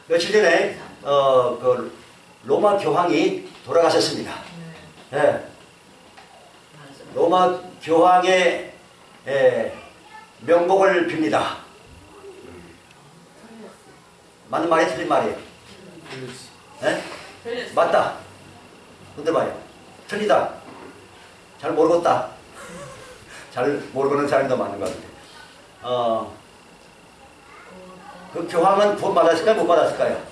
며칠 전에 그 로마 교황이 돌아가셨습니다. 예. 로마 교황의 명복을 빕니다. 맞는 말이에요? 틀린 말이에요? 예? 맞다. 근데 봐요. 틀리다. 잘 모르겠다. 잘 모르고는 사람이 더 많은 것 같은데. 그 교황은 구원 받았을까요? 못 받았을까요?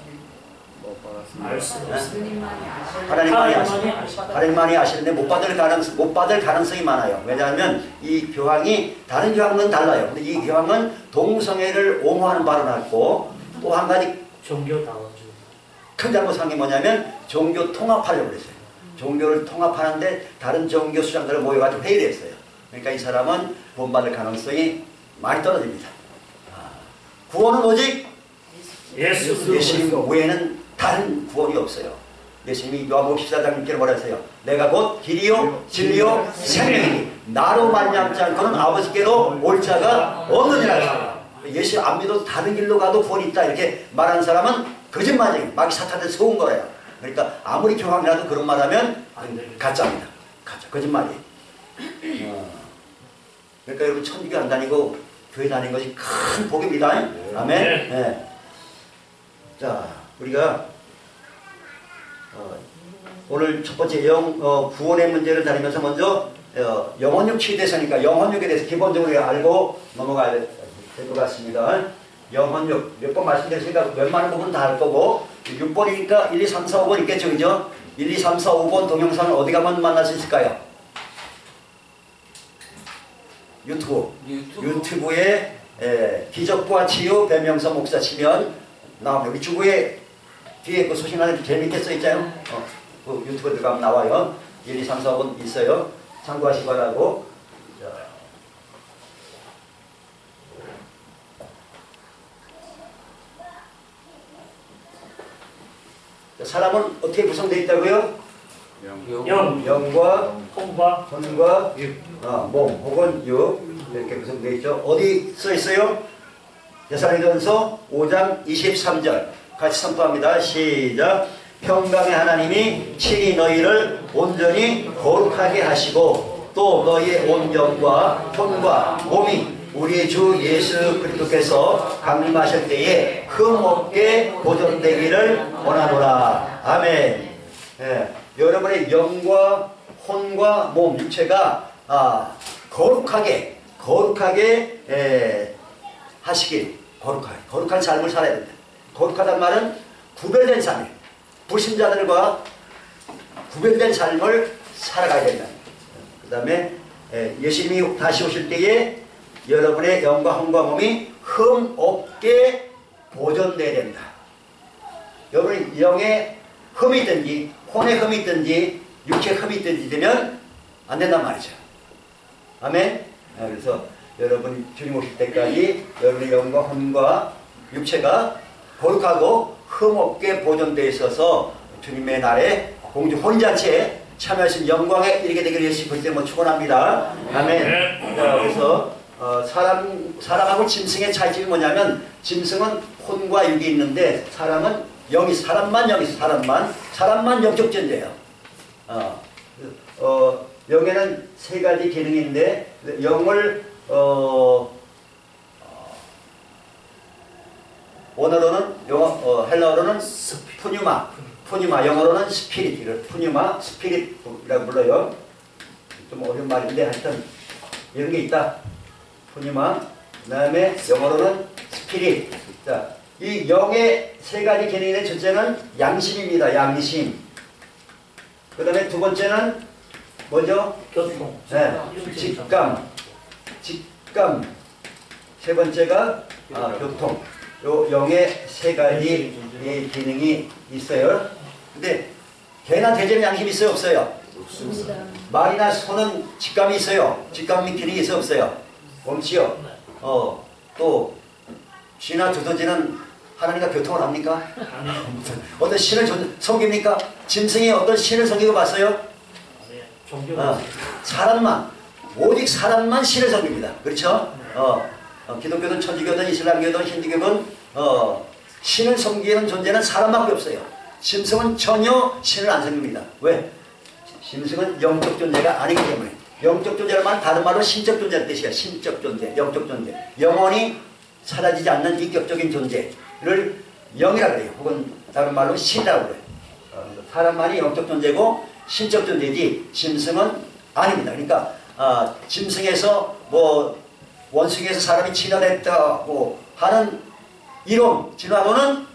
하나님만이 아시는데 못 받을 가능성이 많아요. 왜냐하면 이 교황이 다른 교황은 달라요. 근데 이 교황은 동성애를 옹호하는 발언을 했고, 또 한 가지 종교다워주고 큰 잘못한 게 뭐냐면 종교 통합하려고 그랬어요. 종교를 통합하는데 다른 종교 수장들을 모여가지고 회의를 했어요. 그러니까 이 사람은 구원받을 가능성이 많이 떨어집니다. 구원은 오직 예수님 외에는 다른 구원이 없어요. 예수님이 요한복음 14장님께서 뭐라 했어요? 내가 곧 길이요 진리요 생명이니 나로 말미암지 않고는 아버지께로 올 자가 없느니라 했어요. 예수 안 믿어도 다른 길로 가도 구원이 있다 이렇게 말하는 사람은 거짓말이에요. 마귀 사탄한테 속은 거예요. 그러니까 아무리 교황이라도 그런 말하면 가짜입니다. 가짜, 거짓말이에요. 그러니까 여러분 천주교 안 다니고 교회 다니는 것이 큰 복입니다. 아멘. 네. 자, 우리가 오늘 첫 번째 구원의 문제를 다니면서 먼저 영혼육 치유대사니까 영혼육에 대해서 기본적으로 알고 넘어가야 될 것 같습니다. 영혼육 몇 번 말씀드렸으니까 웬만한 부분 다 할 거고 6번이니까 1, 2, 3, 4, 5번 있겠죠, 그죠? 1, 2, 3, 4, 5번 동영상을 어디 가면 만날 수 있을까요? 유튜브에 기적과 치유 배명서 목사 치면 나옵니다. 유튜브에 뒤에 그 소식란에 재밌게 써있잖아요. 그 유튜브 들어가면 나와요. 1, 2, 3, 4번 있어요. 참고하시기 바라고. 자, 사람은 어떻게 구성되어 있다고요? 영과 혼과 몸 혹은 육 이렇게 구성되어 있죠. 어디 써 있어요? 데살로니가전서 5장 23절 같이 선포합니다. 시작. 평강의 하나님이 친히 너희를 온전히 거룩하게 하시고 또 너희의 온 영과 혼과 몸이 우리 주 예수 그리스도께서 강림하실 때에 흠없게 보존되기를 원하노라. 아멘. 여러분의 영과 혼과 몸, 육체가 거룩하게 하시길, 거룩한 삶을 살아야 된다. 거룩하다는 말은 구별된 삶, 불신자들과 구별된 삶을 살아가야 된다. 그 다음에 예수님이 다시 오실 때에 여러분의 영과 혼과 몸이 흠없게 보존되어야 된다. 여러분의 영에 흠이 있든지 혼에 흠이 있든지 육체에 흠이 있든지 되면 안 된단 말이죠. 아멘. 그래서 여러분 주님 오실 때까지 여러분의 영과 혼과 육체가 거룩하고 흠없게 보존되어 있어서 주님의 날에 공주 혼잔치에 참여하신 영광에 이르게 되기를 예수 그리스도로 축원합니다. 아멘. 그래서 사람하고 짐승의 차이점이 뭐냐면 짐승은 혼과 육이 있는데 사람은 영이 사람만 영적 존재예요. 영에는 세 가지 기능이 있는데 영을 원어로는 헬라어로는 푸뉴마 영어로는 스피릿 푸뉴마 스피릿이라고 불러요. 좀 어려운 말인데 하여튼 이런 게 있다. 푸뉴마 그 다음에 영어로는 스피릿. 자, 이 영의 세 가지 기능이 있는 첫째는 양심입니다. 양심. 그 다음에 두 번째는 뭐죠? 교통. 네, 직감. 세 번째가 교통. 요 영의 세 가지 기능이 있어요. 근데 개나 돼지는 양심이 있어요? 없어요? 없습니다. 말이나 소는 직감이 있어요? 직감 기능이 있어요? 없어요? 없지요? 또 쥐나 두더지는 하나님과 교통을 합니까? 어떤 신을 섬깁니까? 짐승이 어떤 신을 섬기고 봤어요? 사람만, 오직 사람만 신을 섬깁니다. 그렇죠? 기독교든 천주교든 이슬람교든 힌두교든 신을 섬기는 존재는 사람밖에 없어요. 짐승은 전혀 신을 안 섬깁니다. 왜? 짐승은 영적 존재가 아니기 때문에. 영적 존재란 말은 다른 말로 신적 존재라는 뜻이야. 신적 존재, 영적 존재. 영원히 사라지지 않는 인격적인 존재를 영이라 그래요. 혹은 다른 말로 신이라고 그래요. 사람만이 영적 존재고 신적 존재지 짐승은 아닙니다. 그러니까 짐승에서 뭐 원숭이에서 사람이 진화됐다고 하는 이론, 진화론은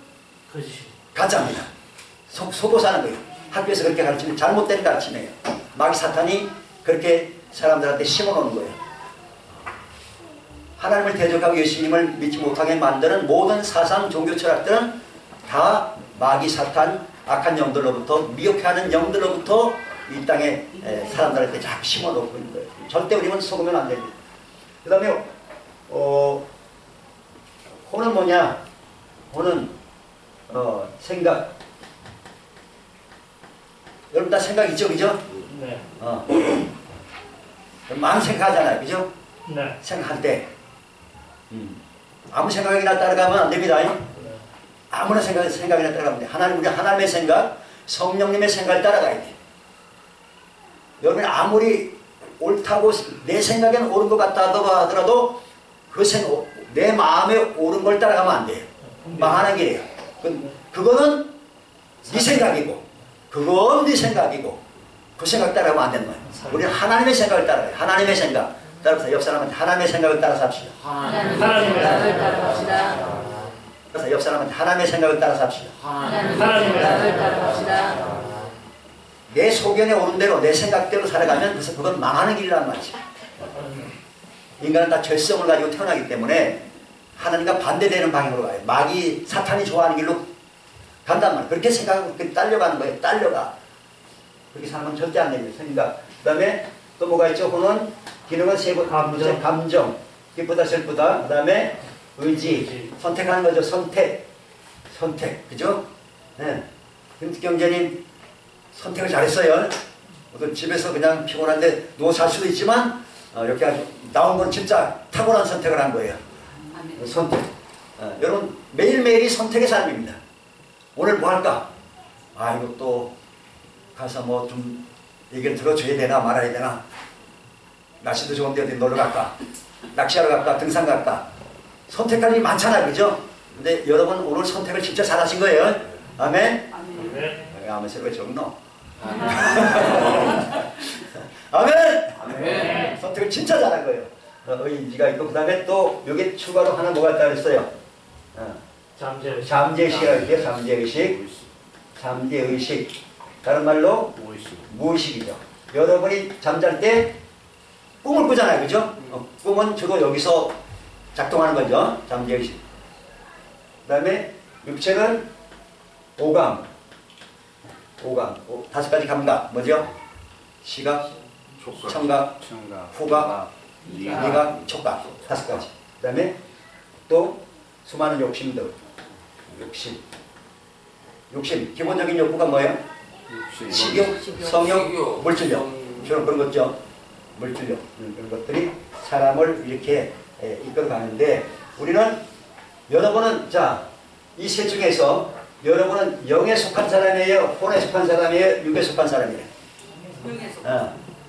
가짜입니다. 속고 사는 거예요. 학교에서 그렇게 가르치면 잘못된 가르침이에요. 마귀 사탄이 그렇게 사람들한테 심어놓는 거예요. 하나님을 대적하고 예수님을 믿지 못하게 만드는 모든 사상, 종교 철학들은 다 마귀 사탄, 악한 영들로부터, 미혹해 하는 영들로부터 이 땅에 사람들한테 자꾸 심어놓고 있는 거예요. 절대 우리는 속으면 안 됩니다. 그 다음에 호는 뭐냐? 호는 생각. 여러분 다 생각 있죠, 그죠? 네. 많은 생각하잖아요, 그죠? 네. 생각할 때 아무 생각이나 따라가면 안 됩니다. 네. 아무나 생각이나 따라가면 돼. 우리 하나님의 생각, 성령님의 생각을 따라가야 돼. 여러분이 아무리 옳다고 내 생각에는 옳은 것 같다 하더라도 내 마음에 옳은 걸 따라가면 안 돼요. 망하는 길이에요. 그거는 네 생각이고 그건 네 생각이고 그 생각 따라가면 안 되는 거예요. 우리는 하나님의 생각을 따라가요. 하나님의 생각. 따라서 옆 사람한테 하나님의 생각을 따라서 합시다. 하나님의 생각을 따라갑시다. 그래서 옆 사람한테 하나님의 생각을 따라서 합시다. 하나님의 생각을 따라갑시다. 내 소견에 오른 대로 내 생각대로 살아가면 그래서 그건 망하는 길이란 말이죠. 인간은 다 죄성을 가지고 태어나기 때문에 하나님과 반대되는 방향으로 가요. 마귀 사탄이 좋아하는 길로 간단 말이에요. 그렇게 생각하고 그렇게 딸려가는 거예요. 딸려가. 그렇게 사는 건 절대 안 됩니다. 생각. 그 다음에 또 뭐가 있죠? 호는 기능은 세 번째 감정. 기쁘다 슬프다. 그 다음에 의지. 선택하는 거죠. 선택. 그죠? 네. 김경재님 선택을 잘했어요. 집에서 그냥 피곤한데 누워 살 수도 있지만 이렇게 아주 나온 건 진짜 탁월한 선택을 한 거예요. 선택. 여러분 매일매일이 선택의 삶입니다. 오늘 뭐 할까? 이거 또 가서 뭐 좀 얘기를 들어줘야 되나 말아야 되나? 날씨도 좋은데 어디 놀러 갈까? 낚시하러 갈까? 등산 갈까? 선택할 일이 많잖아요. 그죠? 근데 여러분 오늘 선택을 진짜 잘하신 거예요. 아멘? 아멘 소리가 적노? 아멘! 선택을 진짜 잘한 거예요. 의지가 있고 그 다음에 또 여기 추가로 하나 뭐가 있다 그랬어요? 잠재의식이라고 할게요. 잠재의식. 다른 말로 무의식이죠. 여러분이 잠잘 때 꿈을 꾸잖아요. 그죠? 꿈은 주로 여기서 작동하는 거죠. 잠재의식. 그 다음에 육체는 오감. 다섯 가지 감각. 뭐죠? 시각, 청각, 후각, 미각, 촉각. 다섯 가지. 그 다음에 또 수많은 욕심들. 욕심. 기본적인 욕구가 뭐예요? 식욕, 성욕, 물질욕. 주로 그런 거죠. 물질욕. 그런 것들이 사람을 이렇게 이끌어가는데 우리는 여러분은 이 셋 중에서 여러분은 영에 속한 사람이에요? 혼에 속한 사람이에요? 육에 속한 사람이에요?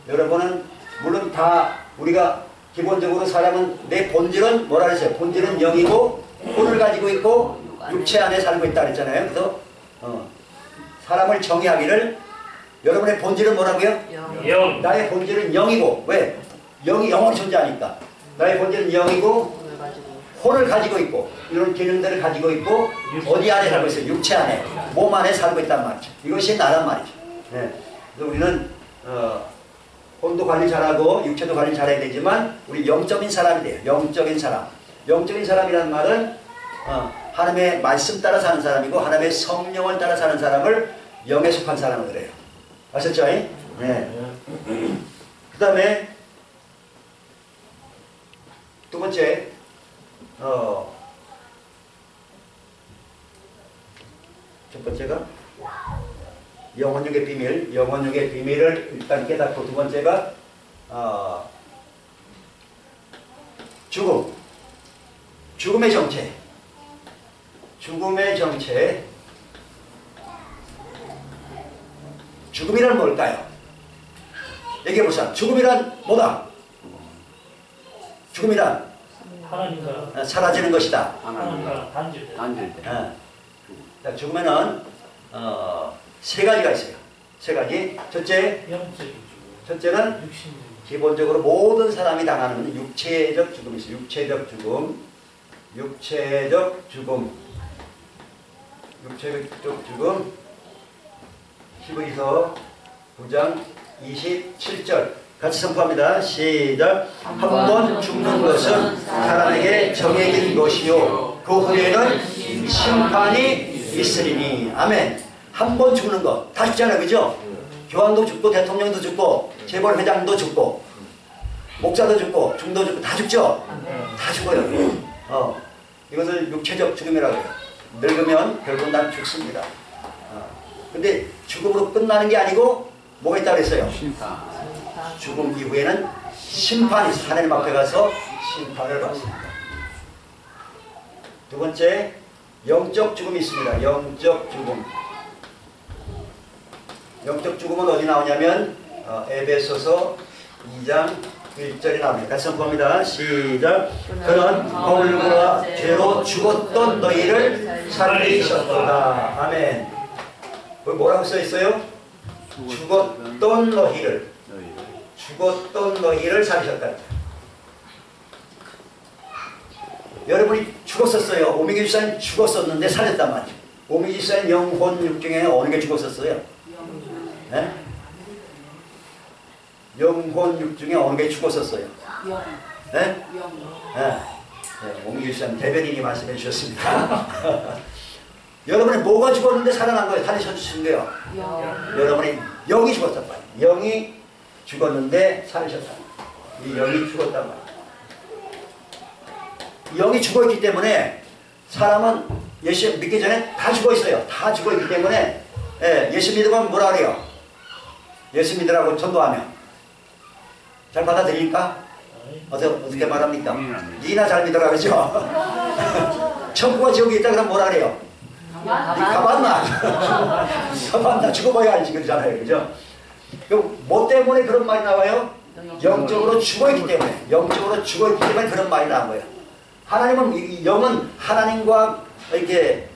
여러분은 물론 다 우리가 기본적으로 사람은 내 본질은 뭐라 그랬어요? 본질은 영이고 혼을 가지고 있고 육체 안에 살고 있다 그랬잖아요. 그래서 사람을 정의하기를 여러분의 본질은 뭐라고요? 영. 나의 본질은 영이고 왜? 영이 영원히 존재하니까 나의 본질은 영이고 혼을 가지고 있고 이런 기능들을 가지고 있고 어디 안에 살고 있어요? 육체 안에 몸 안에 살고 있단 말이죠. 이것이 나란 말이죠. 네. 그래서 우리는 혼도 관리 잘하고 육체도 관리 잘해야 되지만 우리 영적인 사람이 돼요. 영적인 사람. 영적인 사람이라는 말은 하나님의 말씀 따라 사는 사람이고 하나님의 성령을 따라 사는 사람을 영에 속한 사람을 그래요. 아셨죠? 네. 그 다음에 두 번째 첫 번째가 영혼육의 비밀, 영혼육의 비밀을 일단 깨닫고 두 번째가 죽음의 정체. 죽음의 정체. 죽음이란 뭘까요? 얘기해보자. 죽음이란 뭐다? 죽음이란 하나님과 사라지는 것이다. 하나님과 단절돼. 단절돼. 자, 죽으면은 세 가지가 있어요. 세 가지. 첫째, 영적인 죽음, 첫째는 육신적인 기본적으로 모든 사람이 당하는 육체적 죽음이 있어요. 육체적 죽음. 육체적 죽음. 육체적 죽음. 히브리서 9장 27절 같이 선포합니다. 시작. 한 번 죽는 것은 사람에게 정해진 것이요 그 후에는 심판이 있으리니. 아멘. 한 번 죽는 것 다 죽잖아요. 그죠? 교황도 죽고 대통령도 죽고 재벌회장도 죽고 목사도 죽고 중도 죽고 다 죽죠? 다 죽어요. 이것을 육체적 죽음이라고 해요. 늙으면 결국 난 죽습니다. 근데 죽음으로 끝나는 게 아니고 뭐가 있다고 그랬어요? 심판. 죽음 이후에는 심판이 있어요. 하나님 앞에 가서 심판을 받습니다. 두 번째, 영적 죽음이 있습니다. 영적 죽음. 영적 죽음은 어디 나오냐면 에베소서 2장 1절이 나옵니다. 같이 선포합니다. 시작. 그는 거울과 죄로 죽었던 너희를 살리셨도다. 아멘. 뭐라고 써있어요? 죽었던 너희를. 죽었던 너희를 살리셨다. 여러분이 죽었었어요. 오미기 집사님 죽었었는데 살렸단 말이죠. 오미기 집사님 영혼 육 중에 어느 게 죽었었어요? 네? 영혼 육 중에 어느 게 죽었었어요? 네? 네. 네. 오미기 집사님 대변인이 말씀해 주셨습니다. 여러분이 뭐가 죽었는데 살아난 거예요? 살리셔주신 거예요? 여러분이 영이 죽었단 말이에요. 영이 죽었는데 살리셨다. 이 영이 죽었단 말이에요. 영이 죽어있기 때문에 사람은 예수 믿기 전에 다 죽어있어요. 다 죽어있기 때문에 예수 믿으면 뭐라 그래요? 예수 믿으라고 전도하면 잘 받아들일까? 어떻게 말합니까? 니나 잘 믿어라 그러죠? 천국과 지옥이 있다 그러면 뭐라 그래요? 니 가봤나? 가봤나? 죽어봐야 알지 그러잖아요. 그죠? 뭐 때문에 그런 말이 나와요? 영적으로 죽어있기 때문에. 영적으로 죽어있기 때문에 그런 말이 나온 거예요. 하나님은, 영은 하나님과 이렇게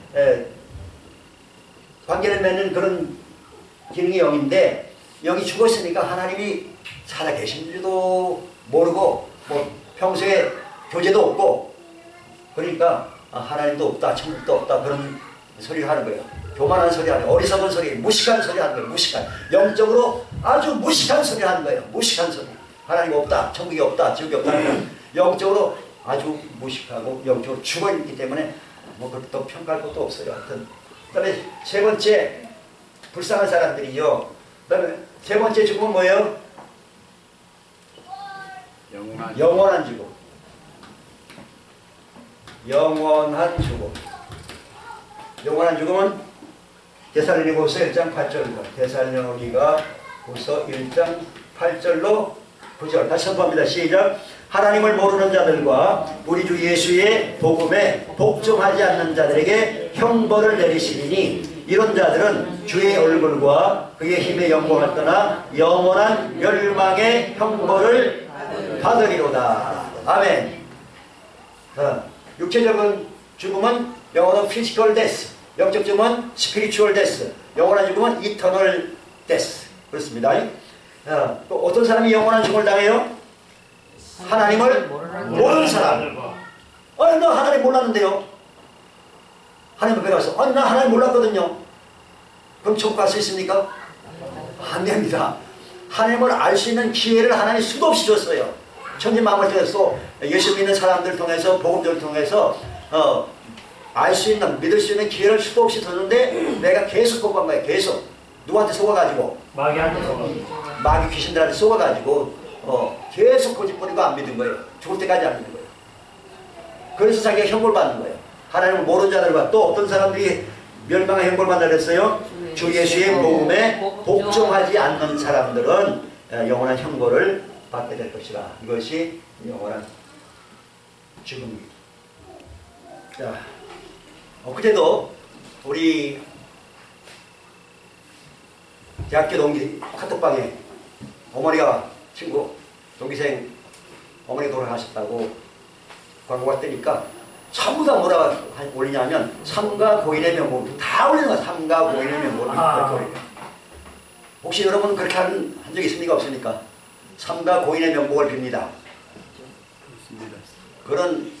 관계를 맺는 그런 기능이 영인데, 영이 죽었으니까 하나님이 살아계신지도 모르고, 뭐 평소에 교제도 없고, 그러니까 하나님도 없다, 천국도 없다, 그런 소리를 하는 거예요. 교만한 소리 하는 거예요. 어리석은 소리, 무식한 소리 하는 거예요. 무식한. 영적으로 아주 무식한 소리 하는 거예요. 무식한 소리. 하나님 없다, 천국이 없다, 지옥이 없다. 영적으로 아주 무식하고 영적으로 죽어있기 때문에 뭐 그것도 평가할 것도 없어요. 하여튼. 그 다음에 세 번째, 불쌍한 사람들이요. 그 다음에 세 번째 죽음은 뭐예요? 영원한 죽음. 영원한 죽음. 영원한 죽음은 데살로니가후서 1장 8절입니다. 데살로니가후서 1장 8절로 9절 다시 선포합니다. 시작. 하나님을 모르는 자들과 우리 주 예수의 복음에 복종하지 않는 자들에게 형벌을 내리시리니 이런 자들은 주의 얼굴과 그의 힘의 영광을 떠나 영원한 멸망의 형벌을 받으리로다. 아멘. 육체적인 죽음은 영어로 physical death, 영적 죽음은 spiritual death, 영원한 죽음은 eternal death. 그렇습니다. 또 어떤 사람이 영원한 죽음을 당해요? 하나님을 모르는 사람. 나 하나님 몰랐는데요. 하나님 앞에 가서 나 하나님 몰랐거든요. 그럼 천국 갈 수 있습니까? 안 됩니다. 하나님을 알 수 있는 기회를 하나님이 수도 없이 줬어요. 천지만물을 통해서 예수 믿는 사람들을 통해서 복음적을 통해서 알 수 있는 믿을 수 있는 기회를 수도 없이 줬는데 내가 계속 거부한 거예요. 계속 누구한테 속아가지고 마귀 귀신들한테 속아가지고 계속 고집부리고 안 믿은 거예요. 죽을 때까지 안 믿는 거예요. 그래서 자기가 형벌 받는 거예요. 하나님을 모르는 자들과 또 어떤 사람들이 멸망의 형벌 받는다 그랬어요. 주 예수의 복음에 복종하지 않는 사람들은 영원한 형벌을 받게 될 것이라. 이것이 영원한 죽음입니다. 자, 그때도 우리 대학교 동기 카톡방에 어머니가 친구 동기생 어머니 돌아가셨다고 광고가 뜨니까 전부 다 뭐라 올리냐면 삼가 고인의 명복 다 올리는 거야. 삼가 고인의 명복을 그렇게 올려요. 혹시 여러분 그렇게 한 적 있습니까? 없습니까? 삼가 고인의 명복을 빕니다. 그런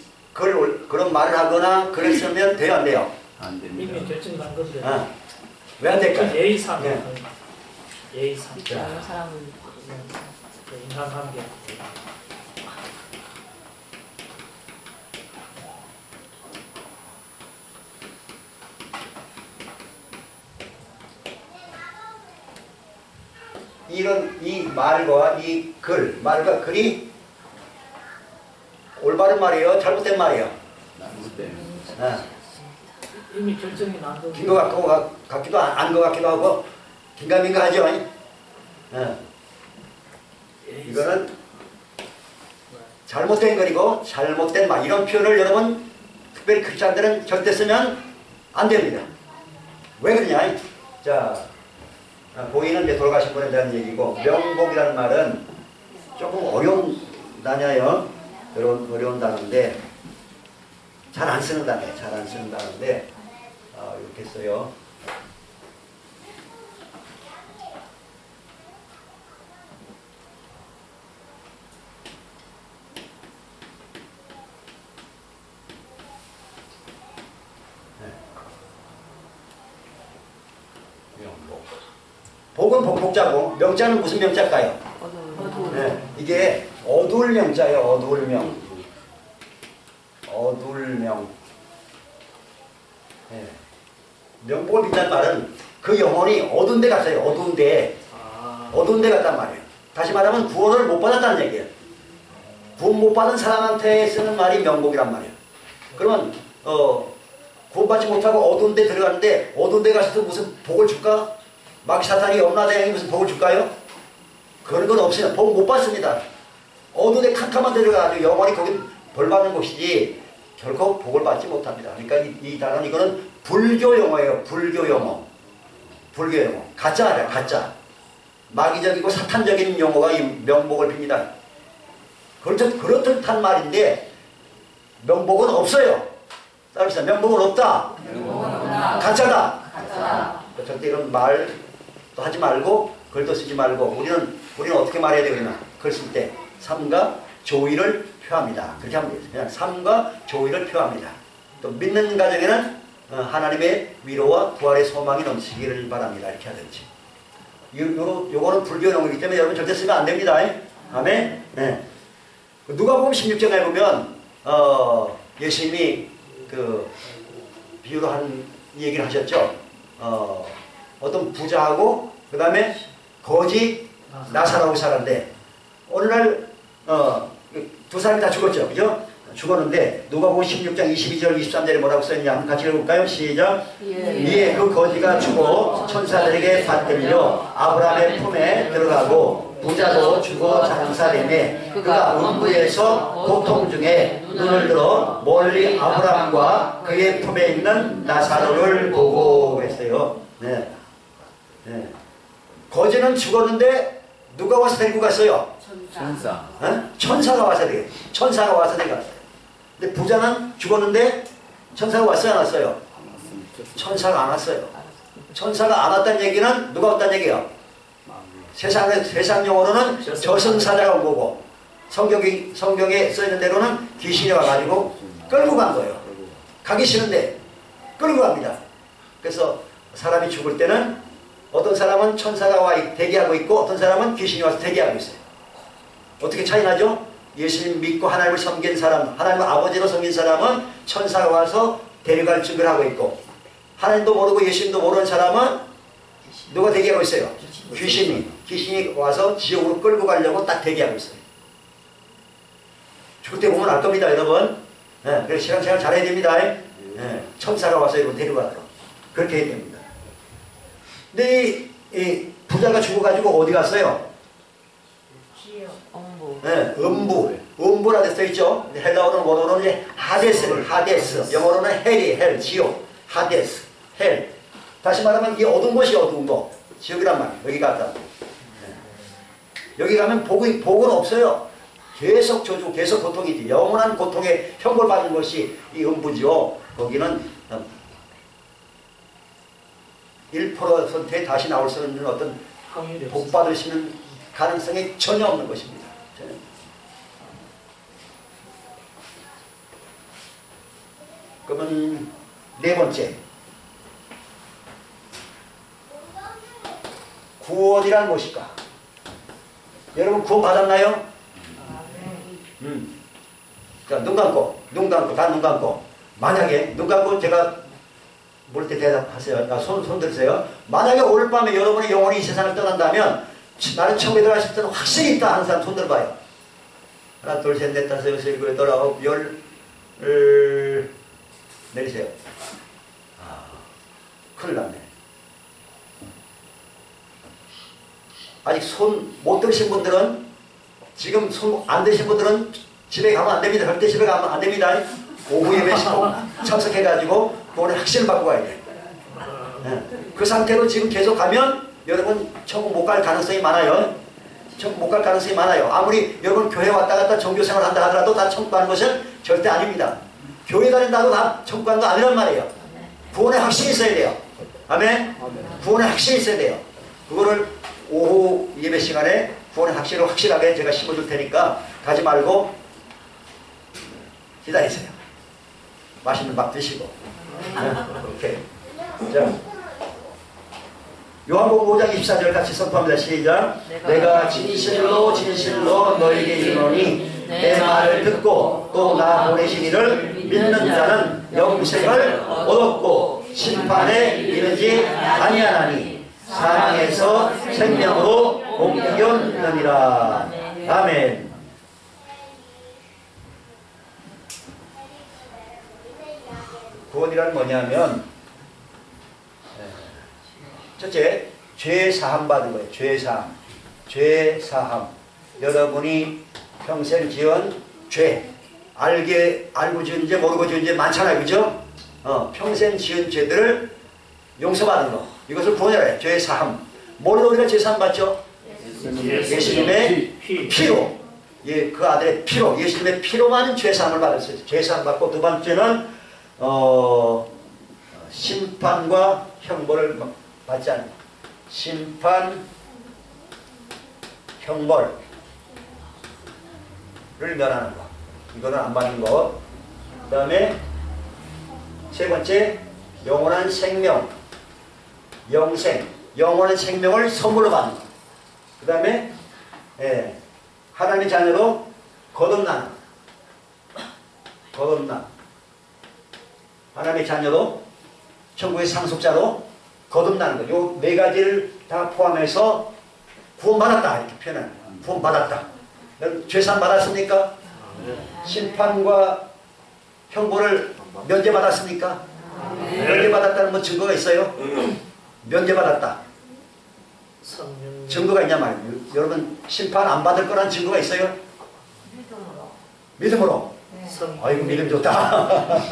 말을 하거나 글을 쓰면 돼요, 안 돼요? 안 됩니다. 이미 결정이 난 건데. 왜 안 될까요? 예의상. 네. 예의상. 사람은 인간관계. 이 말과 이 글, 말과 글이 올바른 말이에요? 잘못된 말이에요? 이미 결정이 난 건데. 긴 것 같기도 안 것 같기도 하고 긴가민가 하죠? 이거는 잘못된 글이고 잘못된 말 이런 표현을 여러분 특별히 크리스찬들은 절대 쓰면 안 됩니다. 왜 그러냐? 자, 고인은 이제 돌아가신 분에 대한 얘기고 명복이라는 말은 조금 어려운 단어예요. 어려운 단어인데 잘 안 쓰는 단어예요. 잘 안 쓰는 단어인데 이렇게 써요. 복은 복복자고 명자는 무슨 명자일까요? 네, 이게 어두울 명자예요. 어두울 명. 어두울 명. 네. 명복을 빈다는 말은 그 영혼이 어두운 데 갔어요. 어두운 데. 어두운 데 갔단 말이에요. 다시 말하면 구원을 못 받았다는 얘기예요. 구원 못 받은 사람한테 쓰는 말이 명복이란 말이에요. 그러면 구원받지 못하고 어두운 데 들어갔는데 어두운 데 가서도 무슨 복을 줄까? 마귀 사탄이 염라대왕이 무슨 복을 줄까요? 그런 건 없어요. 복 못 받습니다. 어두운 데 캄캄한 데 들어가가지고 영원히 거기 벌 받는 곳이지 결코 복을 받지 못합니다. 그러니까 이 단어는 이거는 불교 용어예요. 불교 용어. 불교 용어. 가짜예요. 가짜. 마귀적이고 사탄적인 용어가 이 명복을 빕니다. 그렇듯한 말인데 명복은 없어요. 따릅시다. 명복은 없다. 가짜다. 절대 이런 말 또 하지 말고 글도 쓰지 말고 우리는 어떻게 말해야 되겠나? 글 쓸 때 삶과 조의를 표합니다. 그렇게 하면 돼요. 그냥 삶과 조의를 표합니다. 또 믿는 가정에는 하나님의 위로와 부활의 소망이 넘치기를 바랍니다. 이렇게 하든지. 요거는 불교 용어이기 때문에 여러분 절대 쓰면 안 됩니다. 아멘. 네. 누가복음 16장에 보면 예수님이 그 비유로 한 얘기를 하셨죠. 어떤 부자하고 그 다음에 거지 나사로라고 살았는데 어느 날 두 사람이 다 죽었죠. 그죠? 죽었는데 누가복음 16장 22절 23절에 뭐라고 써있냐 한번 같이 읽어볼까요? 시작. 이에 그 거지가 죽어 천사들에게 받들려 아브라함의 품에 들어가고 부자도 죽어 장사되매 그가 음부에서 고통 중에 눈을 들어 멀리 아브라함과 그의 품에 있는 나사로를 보고 했어요. 네. 네. 거지는 죽었는데 누가 와서 데리고 갔어요? 천사. 천사가 와서 데리고 갔어요. 근데 부자는 죽었는데 천사가 왔어요? 안 왔어요? 천사가 안 왔어요. 천사가 안 왔다는 얘기는 누가 왔다는 얘기예요? 세상 용어로는 저승사자가 온 거고 성경에 써있는 대로는 귀신이 와가지고 끌고 간 거예요. 가기 싫은데 끌고 갑니다. 그래서 사람이 죽을 때는 어떤 사람은 천사가 와 대기하고 있고 어떤 사람은 귀신이 와서 대기하고 있어요. 어떻게 차이 나죠? 예수님 믿고 하나님을 섬긴 사람, 하나님을 아버지로 섬긴 사람은 천사가 와서 데려갈 준비를 하고 있고 하나님도 모르고 예수님도 모르는 사람은 누가 대기하고 있어요? 귀신이 와서 지옥으로 끌고 가려고 딱 대기하고 있어요. 죽을 때 보면 알 겁니다, 여러분. 네, 그래서 시간 잘해야 됩니다. 네, 천사가 와서 이거 데려가도록 그렇게 해야 됩니다. 근데 이 부자가 죽어가지고 어디 갔어요? 네, 음부라 되어 있죠. 헬라어로는 원어로는 하데스, 영어로는 헬, 지옥. 하데스, 헬. 다시 말하면 이 어두운 곳이 어두운 곳. 지옥이란 말이에요. 여기 갔다. 여기 가면 복은 없어요. 계속 저주, 계속 고통이지. 영원한 고통에 형벌받는 것이 이 음부지요. 거기는 1%에 다시 나올 수 있는 어떤 복 받으시는 가능성이 전혀 없는 것입니다. 전혀. 그러면 네 번째, 구원이란 무엇일까? 여러분 구원 받았나요? 자, 눈 감고, 다 눈 감고. 만약에 눈 감고 제가 물 때 대답하세요. 손 들으세요. 만약에 오늘 밤에 여러분의 영혼이 이 세상을 떠난다면 나는 천국에 들어가실 때는 확신이 있다 하는 사람 손 들어봐요. 하나, 둘, 셋, 넷, 다섯, 여섯, 일곱, 여덟, 아홉, 열, 내리세요. 큰일 났네. 아직 손 못 들으신 분들은, 지금 손 안 드신 분들은 집에 가면 안 됩니다. 절대 집에 가면 안 됩니다. 오후 예배 참석해가지고 오늘 확신을 받고 가야 돼. 그 상태로 지금 계속 가면 여러분 천국 못 갈 가능성이 많아요. 천국 못 갈 가능성이 많아요. 아무리 여러분 교회 왔다 갔다 종교생활 한다 하더라도 다 천국 가는 것은 절대 아닙니다. 교회 다닌다고 다 천국 가는 거 아니란 말이에요. 구원의 확신이 있어야 돼요. 아멘? 구원의 확신이 있어야 돼요. 그거를 오후 예배 시간에 구원의 확신을 확실하게 제가 심어줄 테니까 가지 말고 기다리세요. 맛있는 밥 드시고. 오케이. 자, 요한복음 5장 24절 같이 선포합니다. 시작. 내가 진실로 너에게 이르노니 내 말을 듣고 또 나 보내신 이를 믿는 자는 영생을 얻었고 심판에 이르지 아니하나니 사망에서 생명으로 옮겼느니라. 아멘. 구원이란 뭐냐면 첫째, 죄 사함 받은 거예요. 죄 사함. 여러분이 평생 지은 죄, 알고 지은 죄, 모르고 지은 죄 많잖아요. 그죠? 평생 지은 죄들을 용서받은 거. 이것을 구원이라 해요. 죄 사함. 뭘로 우리가 죄 사함 받죠? 예수님의 피로. 예, 그 아들의 피로. 예수님의 피로만 죄 사함을 받았어요. 죄 사함 받고 두 번째는 심판과 형벌을 받지 않는 것. 심판, 형벌을 면하는 것. 이거는 안 받는 것. 그 다음에 세 번째, 영원한 생명, 영생, 영원한 생명을 선물로 받는 것. 그 다음에 하나님의 자녀로 거듭나는 것. 하나님의 자녀로 천국의 상속자로 거듭나는 것. 요 네 가지를 다 포함해서 구원받았다 이렇게 표현해요. 구원받았다. 죄산 받았습니까? 심판과 형벌을 면제받았습니까? 면제받았다는 뭐 증거가 있어요? 면제받았다. 증거가 있냐 말이에요. 여러분 심판 안 받을 거란 증거가 있어요? 믿음으로. 아이고 믿음 좋다.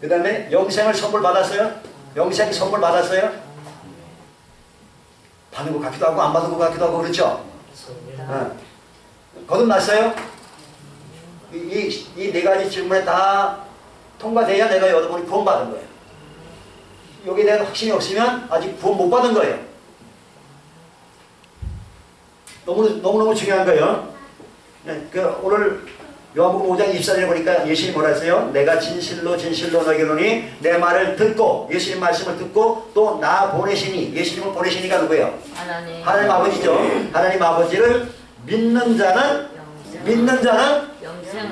그 다음에 영생을 선물 받았어요? 영생 선물 받았어요? 받는 것 같기도 하고 안 받은 것 같기도 하고 그렇죠? 거듭났어요? 이 네 가지 질문에 다 통과돼야 내가 여러분이 구원받은 거예요. 여기에 대한 확신이 없으면 아직 구원 못 받은 거예요. 너무너무 중요한 거예요. 오늘 요한복음 5장 24절에 보니까 예수님이 뭐라 했어요? 내가 진실로 너에게 이르노니 내 말을 듣고 예수님 말씀을 듣고 또 나 보내시니 예수님을 보내시니가 누구예요? 하나님 아버지죠. 하나님 아버지를 믿는 자는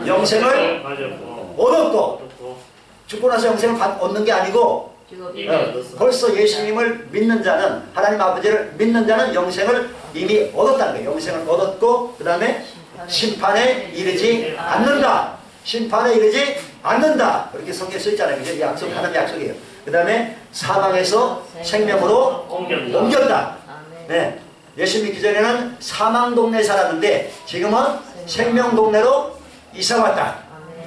영생을 얻었고 죽고 나서 영생을 얻는 게 아니고 벌써 예수님을 믿는 자는 하나님 아버지를 믿는 자는 영생을 이미 얻었다는 거예요. 영생을 얻었고 그 다음에 심판에 이르지 않는다. 심판에 이르지 않는다. 그렇게 성경에 써있잖아요. 그죠? 약속, 하나님 약속이에요. 그 다음에 사망에서 생명으로 옮겼다. 네. 예수 믿기 전에는 사망 동네에 살았는데 지금은 생명 동네로 이사 왔다.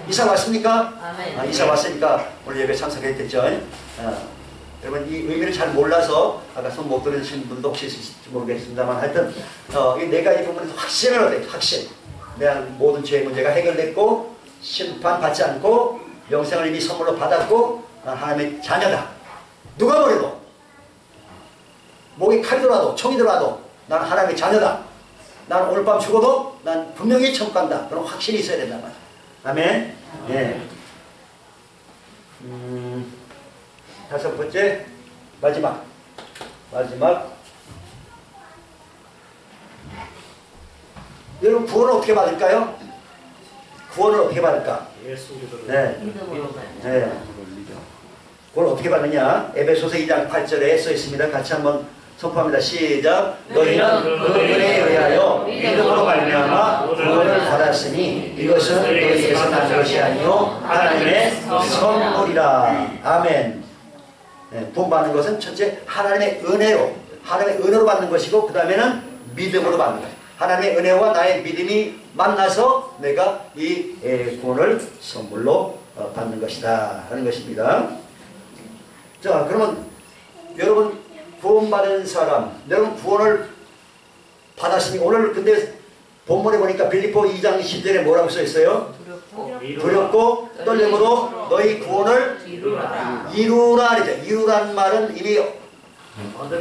이사 왔습니까? 아멘. 이사 왔으니까 오늘 예배 참석했겠죠? 여러분 이 의미를 잘 몰라서 아까 손 못 들으신 분도 혹시 있을지 모르겠습니다만 하여튼 내가 이 부분에서 확신을 얻어요. 확신. 내 모든 죄의 문제가 해결됐고 심판받지 않고 영생을 이미 선물로 받았고 하나님의 자녀다. 누가 뭐래도 목에 칼이 들어와도 총이 들어와도 난 하나님의 자녀다. 난 오늘 밤 죽어도 난 분명히 천국 간다. 그런 확신이 있어야 된단 말이야. 아멘. 예. 다섯 번째 마지막 여러분 구원을 어떻게 받을까요? 구원을 어떻게 받을까? 예수 그리스도를 네. 믿음으로 네. 그걸 어떻게 받느냐? 에베소서 2장 8절에 써 있습니다. 같이 한번 선포합니다. 시작. 너희는 그 은혜에 의하여 믿음으로 말미암아 구원을 받았으니 이것은 너희에게서 난 것이 아니요 하나님의 선물이라. 아멘. 네, 구원 받는 것은 첫째 하나님의 은혜로 받는 것이고 그 다음에는 믿음으로 받는 거예요. 하나님의 은혜와 나의 믿음이 만나서 내가 이 구원을 선물로 받는 것이다 하는 것입니다. 자, 그러면 여러분 구원받은 사람, 여러분 구원을 받았으니 오늘 근데 본문에 보니까 빌립보 2장 10절에 뭐라고 써 있어요? 두렵고 떨림으로 너희 구원을 이루라 그러죠. 이루라는 말은 이미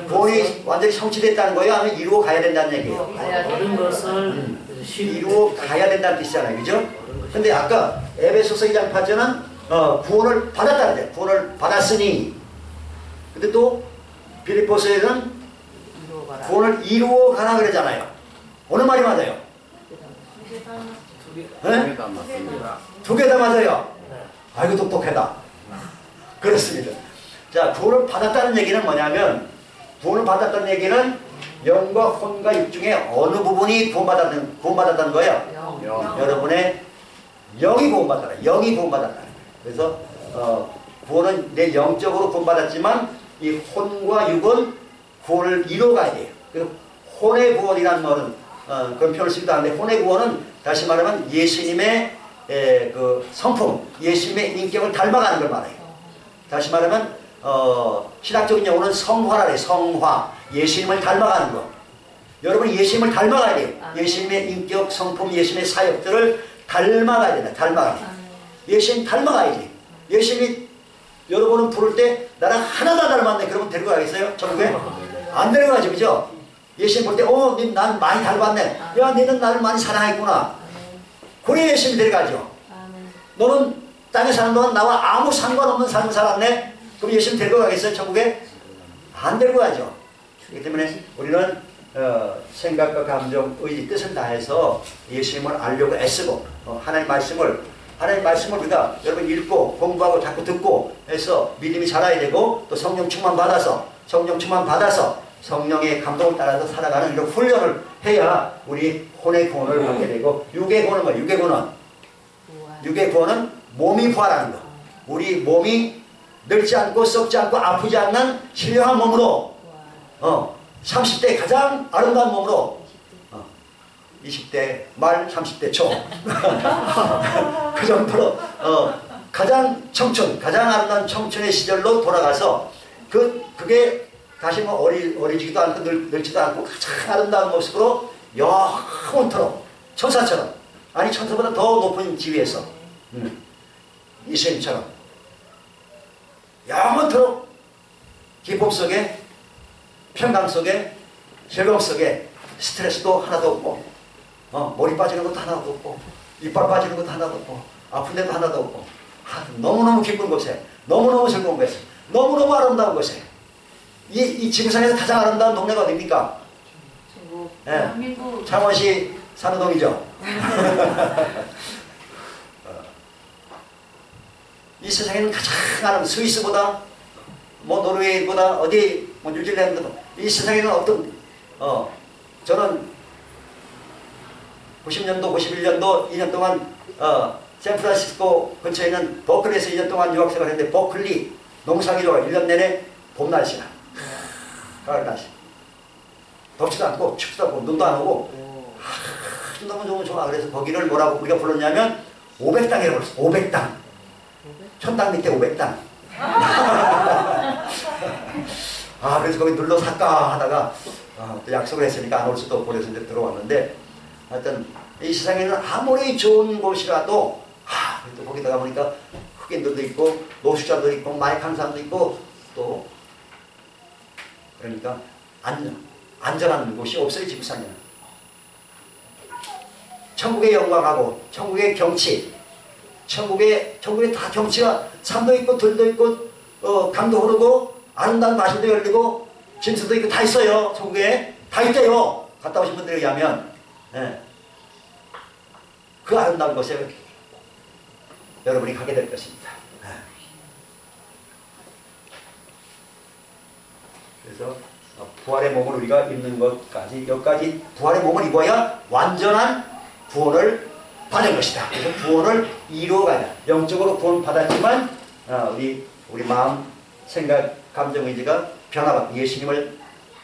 구원이 완전히 성취됐다는 거예요? 아니면 이루어 가야 된다는 얘기예요? 얻은 것을 이루어 가야 된다는 뜻이잖아요. 그죠? 근데 아까 에베소서 2장 8절은 구원을 받았다는 거예요. 구원을 받았으니. 근데 또 빌립보서에는 구원을 이루어 가라 그러잖아요. 어느 말이 맞아요? 네? 두 개 다 맞아요. 아이고 똑똑하다. 그렇습니다. 자, 구원을 받았다는 얘기는 뭐냐면 구원을 받았다는 얘기는 영과 혼과 육 중에 어느 부분이 구원받았다는 거예요? 여러분의 영이 구원받았다. 영이 구원받았다. 그래서 구원은 내 영적으로 구원받았지만 이 혼과 육은 구원을 이루어가야 돼요. 그래서 혼의 구원이라는 말은 그런 표현을 쓰기도 하는데 혼의 구원은 다시 말하면 예수님의 그 성품, 예수님의 인격을 닮아가는 걸 말해요. 다시 말하면 신학적인 용어는 성화라 해요. 성화. 예수님을 닮아가는 것. 여러분이 예수님을 닮아가야 돼요. 예수님의 인격, 성품, 예수님의 사역들을 닮아가야 된다. 닮아가야 돼요. 예수님 닮아가야지. 예수님이 여러분은 부를 때 나랑 하나도 안 닮았네. 그러면 데리고 가겠어요? 전국에? 안 데려가죠. 그죠? 예수님 볼 때 난 많이 닮았네. 야, 너는 나를 많이 사랑했구나. 그래 예수님 데려가죠. 너는 땅에 사는 동안 나와 아무 상관없는 삶을 살았네. 그럼 예수님 데리고 가겠어요? 천국에? 안 데리고 가죠. 그렇기 때문에 우리는 생각과 감정, 의지, 뜻을 다해서 예수님을 알려고 애쓰고 하나님 말씀을 우리가 여러분 읽고 공부하고 자꾸 듣고 해서 믿음이 자라야 되고 또 성령 충만 받아서 성령의 감동을 따라서 살아가는 이런 훈련을 해야 우리 혼의 구원을 받게 되고 육의 구원은 뭐예요? 육의 구원은 몸이 부활하는 거. 우리 몸이 늙지 않고 썩지 않고 아프지 않는 신령한 몸으로 30대 가장 아름다운 몸으로 20대 말 30대 초 그 정도로 가장 가장 아름다운 청춘의 시절로 돌아가서 그게 다시 뭐 어리지기도 않고 늙지도 않고 가장 아름다운 모습으로 영원토록 천사처럼 아니 천사보다 더 높은 지위에서 예수님처럼 영원토록 기쁨 속에 평강 속에 즐거움 속에 스트레스도 하나도 없고 머리 빠지는 것도 하나도 없고 이빨 빠지는 것도 하나도 없고 아픈 데도 하나도 없고 너무너무 기쁜 곳에 너무너무 즐거운 곳에 너무너무 아름다운 곳에 이 지구상에서 가장 아름다운 동네가 어디입니까? 네. 창원시 산호동이죠. 이 세상에는 가장 아름다운 스위스보다 뭐 노르웨이보다 어디 뭐 뉴질랜드보다 이 세상에는 저는 90년도 91년도 2년 동안 샌프란시스코 근처에 있는 버클리에서 2년 동안 유학생활을 했는데 버클리 농사기로 1년 내내 봄 날씨나 가을 날씨 덥지도 않고 춥지도 않고 눈도 안 오고 너무 좋아. 그래서 거기를 뭐라고 우리가 불렀냐면 500당이라고 그랬어. 500당. 1000당 밑에 500당. 아, 그래서 거기 눌러 살까 하다가 또 약속을 했으니까 안 올 수도 없고 그래서 이제 들어왔는데, 하여튼 이 세상에는 아무리 좋은 곳이라도 또 거기다가 보니까 흑인들도 있고 노숙자도 있고 마약한 사람도 있고 또 그러니까 안전한 곳이 없어요. 지구상에는. 천국의 영광하고 천국의 경치, 천국에 다 경치가 산도 있고 들도 있고 강도 흐르고 아름다운 마실도 열리고 진수도 있고 다 있어요. 천국에 다 있대요. 갔다 오신 분들에 의하면. 네. 그 아름다운 곳에 여러분이 가게 될 것입니다. 네. 그래서 부활의 몸을 우리가 입는 것까지, 여기까지 부활의 몸을 입어야 완전한 구원을 받은 것이다. 그래서 구원을 이루어가야, 영적으로 구원 받았지만 우리 마음, 생각, 감정, 의지가 변화받고 예수님을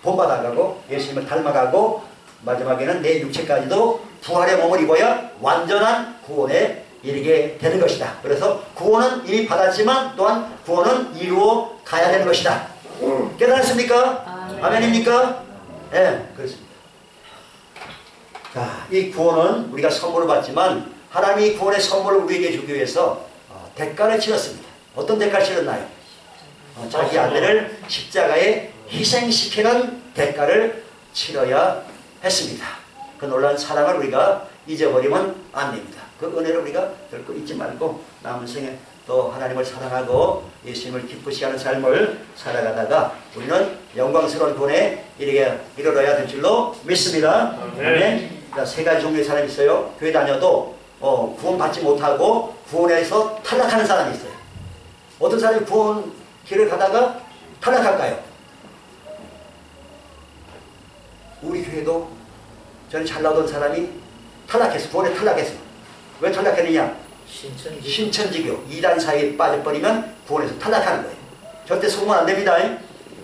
본받아가고 예수님을 닮아가고 마지막에는 내 육체까지도 부활의 몸을 입어야 완전한 구원에 이르게 되는 것이다. 그래서 구원은 이미 받았지만 또한 구원은 이루어 가야 되는 것이다. 깨달았습니까? 아멘입니까? 네, 그렇습니다. 자, 이 구원은 우리가 선물을 받지만 하나님이 구원의 선물을 우리에게 주기 위해서 대가를 치렀습니다. 어떤 대가를 치렀나요? 자기 아들을 십자가에 희생시키는 대가를 치러야 했습니다. 그 놀라운 사랑을 우리가 잊어버리면 안 됩니다. 그 은혜를 우리가 결코 잊지 말고 남은 생에 또 하나님을 사랑하고 예수님을 기쁘시게 하는 삶을 살아가다가 우리는 영광스러운 구원에 이르러야 될 줄로 믿습니다. 아멘. 세 가지 종류의 사람이 있어요. 교회 다녀도 구원받지 못하고 구원에서 탈락하는 사람이 있어요. 어떤 사람이 구원 길을 가다가 탈락할까요? 우리 교회도 저는 잘 나오던 사람이 탈락했어. 구원에 탈락했어. 왜 탈락했느냐? 신천지교 2단 사이에 빠져버리면 구원에서 탈락하는 거예요. 절대 속으면 안 됩니다.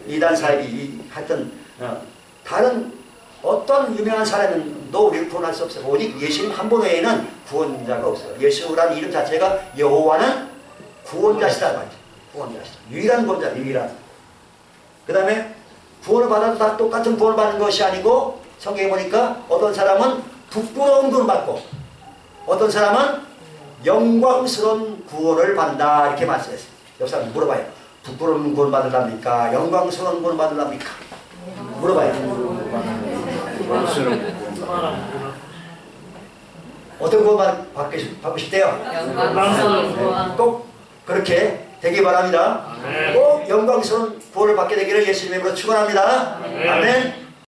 2단 사이 하여튼 다른 어떤 유명한 사람도 우리를 구원할 수 없어요. 오직 예수님 한 분 외에는 구원자가 없어요. 예수라는 이름 자체가 여호와는 구원자시다 말이죠. 구원자시다. 유일한 구원자, 유일한. 그 다음에 구원을 받아도 다 똑같은 구원을 받는 것이 아니고 성경에 보니까 어떤 사람은 부끄러운 구원을 받고 어떤 사람은 영광스러운 구원을 받는다 이렇게 말씀했어요. 옆 사람 물어봐요. 부끄러운 구원 받으랍니까? 영광스러운 구원 받으랍니까? 물어봐요. 어떤 구원 받고 싶대요? 영광스러운 구원. 꼭 그렇게 되기 바랍니다. 꼭 영광스러운 구원을 받게 되기를 예수님의 이름으로 축원합니다. 아멘.